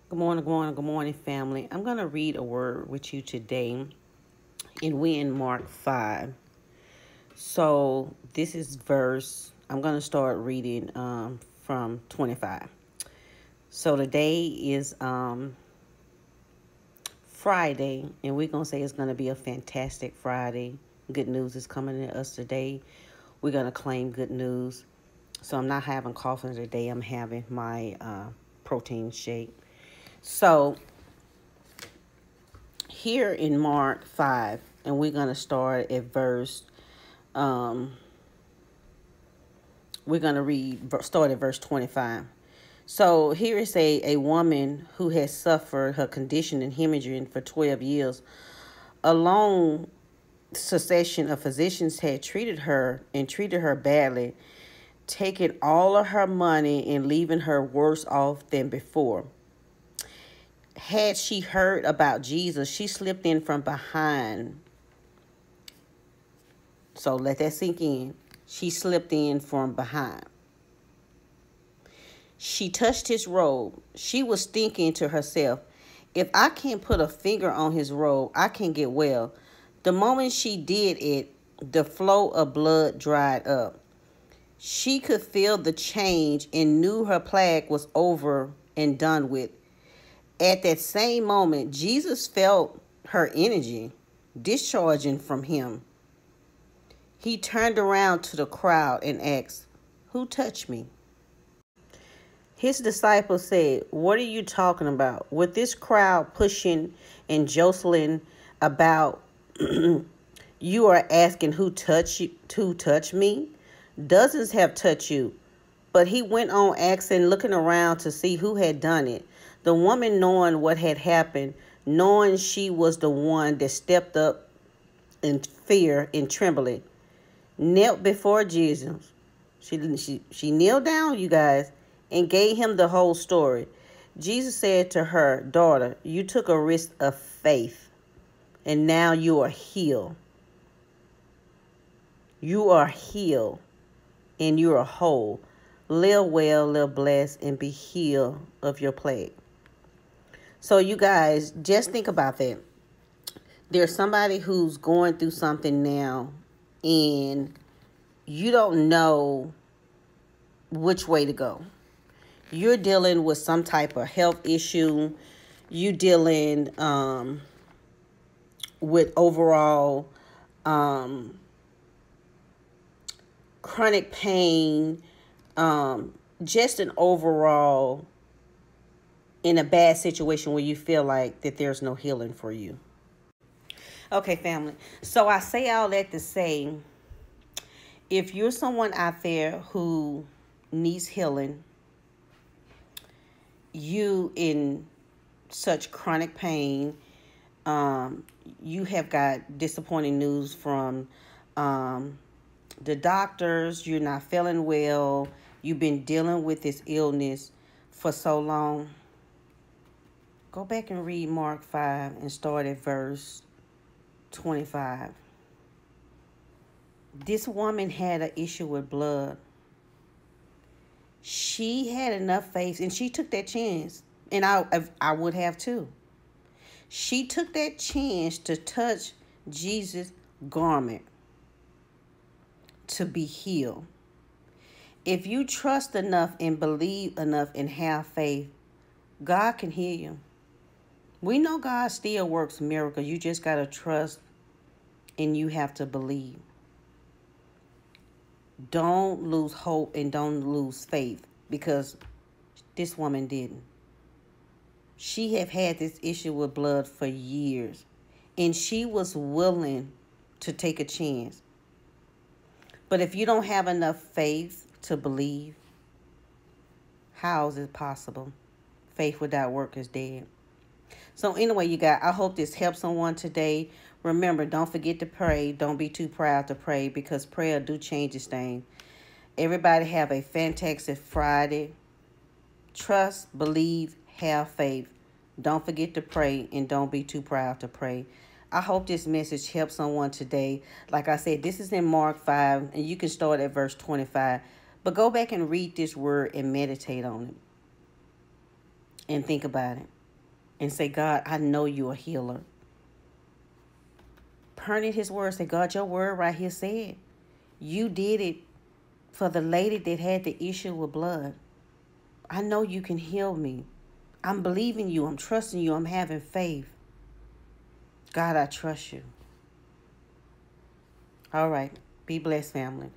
Good morning, family. I'm going to read a word with you today, and we in Mark 5. So, this is I'm going to start reading from 25. So, today is Friday, and we're going to say it's going to be a fantastic Friday. Good news is coming to us today. We're going to claim good news. So, I'm not having coffee today, I'm having my protein shake. So, here in Mark 5, and we're going to start at we're going to start at verse 25. So here is a woman who has suffered her condition in hemorrhaging for 12 years. A long succession of physicians had treated her badly, taking all of her money and leaving her worse off than before. Had she heard about Jesus, she slipped in from behind. So let that sink in. She slipped in from behind. She touched his robe. She was thinking to herself, if I can't put a finger on his robe, I can get well. The moment she did it, the flow of blood dried up. She could feel the change and knew her plague was over and done with. At that same moment, Jesus felt her energy discharging from him. He turned around to the crowd and asked, "Who touched me?" His disciples said, "What are you talking about?" With this crowd pushing and jostling about, you are asking who touched me? Dozens have touched you. But he went on asking, looking around to see who had done it. The woman, knowing what had happened, knowing she was the one that stepped up in fear and trembling, knelt before Jesus. She knelt down, you guys, and gave him the whole story. Jesus said to her, "Daughter, you took a risk of faith, and now you are healed. You are healed, and you are whole. Live well, live blessed, and be healed of your plague." So you guys, just think about that. There's somebody who's going through something now, and you don't know which way to go. You're dealing with some type of health issue. You dealing with overall chronic pain, just an overall in a bad situation where you feel like that there's no healing for you. Okay, family. So I say all that to say, if you're someone out there who needs healing, you in such chronic pain, you have got disappointing news from the doctors, you're not feeling well, you've been dealing with this illness for so long, go back and read Mark 5 and start at verse 25. This woman had an issue with blood. She had enough faith, and she took that chance, and I would have too. She took that chance to touch Jesus' garment to be healed. If you trust enough and believe enough and have faith, God can heal you. We know God still works miracles. You just got to trust and you have to believe. Don't lose hope and don't lose faith, because this woman didn't. She have had this issue with blood for years, and she was willing to take a chance. But if you don't have enough faith to believe, how is it possible? Faith without work is dead. So anyway, you guys, I hope this helps someone today. Remember, don't forget to pray. Don't be too proud to pray, because prayer do change this thing. Everybody have a fantastic Friday. Trust, believe, have faith. Don't forget to pray, and don't be too proud to pray. I hope this message helps someone today. Like I said, this is in Mark 5, and you can start at verse 25. But go back and read this word and meditate on it. And think about it. and say, God, I know you're a healer. Turn in his word. Say, God, your word right here said you did it for the lady that had the issue with blood. I know you can heal me. I'm believing you. I'm trusting you. I'm having faith. God, I trust you. All right. Be blessed, family.